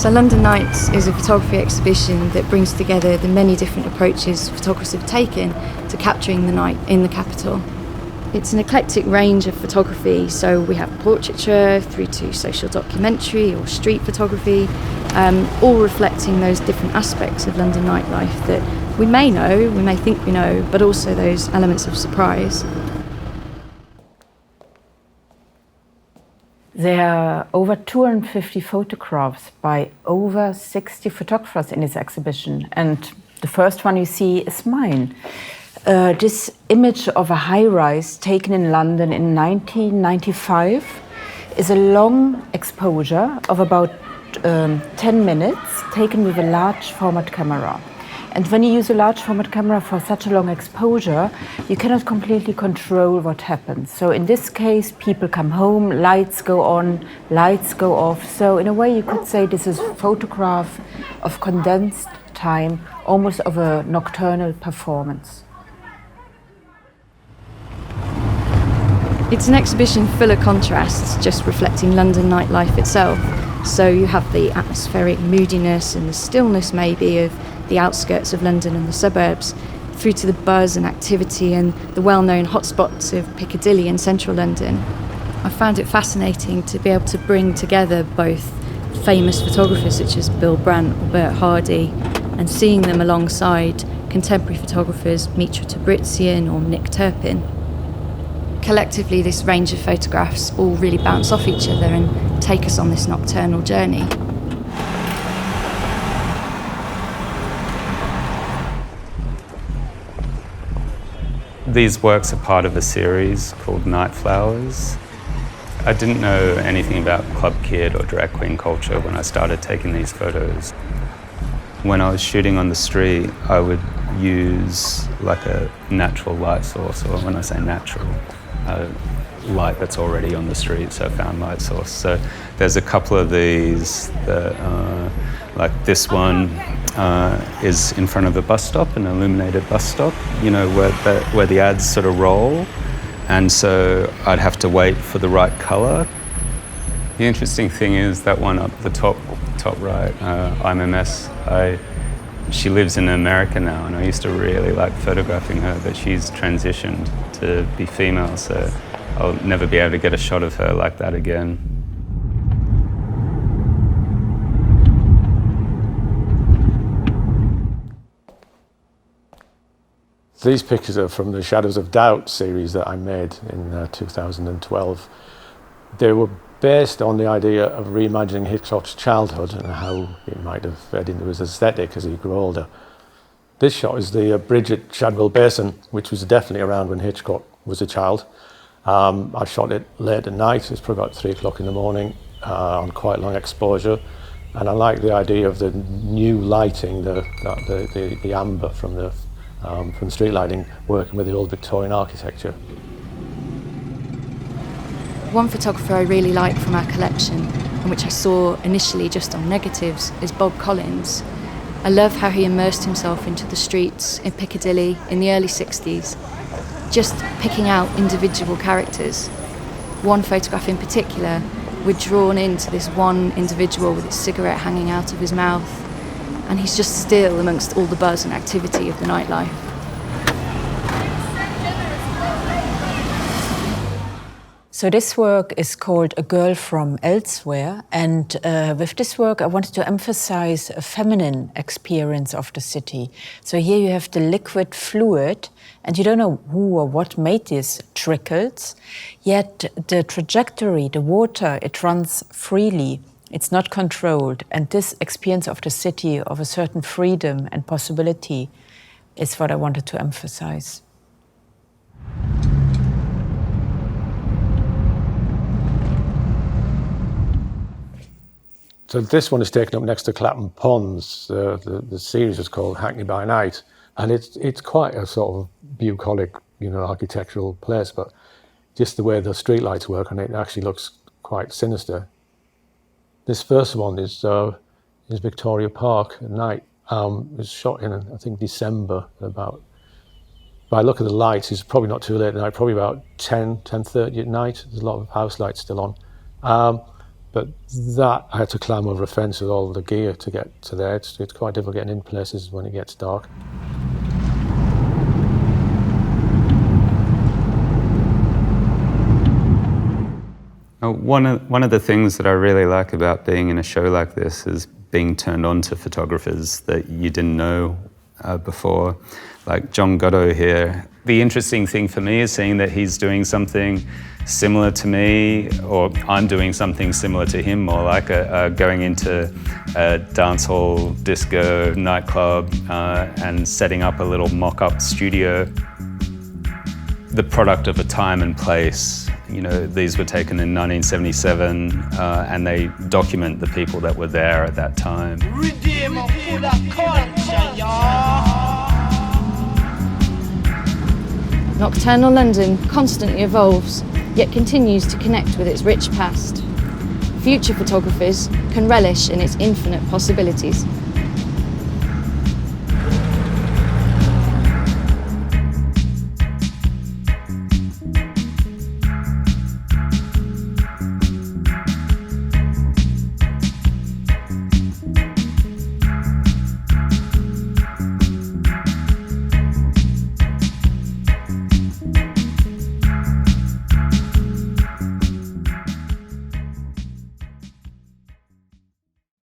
So London Nights is a photography exhibition that brings together the many different approaches photographers have taken to capturing the night in the capital. It's an eclectic range of photography, so we have portraiture through to social documentary or street photography, all reflecting those different aspects of London nightlife that we may know, we may think we know, but also those elements of surprise. There are over 250 photographs by over 60 photographers in this exhibition, and the first one you see is mine. This image of a high-rise taken in London in 1995 is a long exposure of about 10 minutes taken with a large format camera. And when you use a large format camera for such a long exposure, you cannot completely control what happens. So in this case, people come home, lights go on, lights go off. So in a way, you could say this is a photograph of condensed time, almost of a nocturnal performance. It's an exhibition full of contrasts, just reflecting London nightlife itself. So you have the atmospheric moodiness and the stillness maybe of the outskirts of London and the suburbs, through to the buzz and activity and the well-known hotspots of Piccadilly and central London. I found it fascinating to be able to bring together both famous photographers such as Bill Brandt or Bert Hardy, and seeing them alongside contemporary photographers Mitra Tabrizian or Nick Turpin. Collectively, this range of photographs all really bounce off each other and take us on this nocturnal journey. These works are part of a series called Night Flowers. I didn't know anything about club kid or drag queen culture when I started taking these photos. When I was shooting on the street, I would use like a natural light source, or when I say natural, light that's already on the street, so found light source. So there's a couple of these that, like this one is in front of a bus stop, an illuminated bus stop, you know, where the ads sort of roll. And so I'd have to wait for the right color. The interesting thing is that one up the top right, IMMS, she lives in America now, and I used to really like photographing her, but she's transitioned to be female, so I'll never be able to get a shot of her like that again. These pictures are from the Shadows of Doubt series that I made in 2012. They were based on the idea of reimagining Hitchcock's childhood and how it might have fed into his aesthetic as he grew older. This shot is the bridge at Shadwell Basin, which was definitely around when Hitchcock was a child. I shot it late at night. It's probably about 3 o'clock in the morning on quite long exposure. And I like the idea of the new lighting, the amber from street lighting, working with the old Victorian architecture. One photographer I really like from our collection, and which I saw initially just on negatives, is Bob Collins. I love how he immersed himself into the streets in Piccadilly in the early 60s, just picking out individual characters. One photograph in particular, we're drawn into this one individual with his cigarette hanging out of his mouth, and he's just still amongst all the buzz and activity of the nightlife. So this work is called A Girl from Elsewhere, and with this work I wanted to emphasize a feminine experience of the city. So here you have the liquid fluid, and you don't know who or what made these trickles, yet the trajectory, the water, it runs freely. It's not controlled, and this experience of the city, of a certain freedom and possibility, is what I wanted to emphasize. So this one is taken up next to Clapham Ponds. The series is called Hackney by Night, and it's quite a sort of bucolic, architectural place, but just the way the streetlights work on it actually looks quite sinister. This first one is Victoria Park at night. It was shot in, I think, December. By look at the lights, it's probably not too late at night, probably about 10:30 at night. There's a lot of house lights still on. But that, I had to climb over a fence with all the gear to get to there. It's quite difficult getting in places when it gets dark. One of the things that I really like about being in a show like this is being turned on to photographers that you didn't know before, like John Gatto here. The interesting thing for me is seeing that he's doing something similar to me, or I'm doing something similar to him, more like going into a dance hall, disco, nightclub, and setting up a little mock-up studio. The product of a time and place. You know, these were taken in 1977, and they document the people that were there at that time. Nocturnal London constantly evolves, yet continues to connect with its rich past. Future photographers can relish in its infinite possibilities.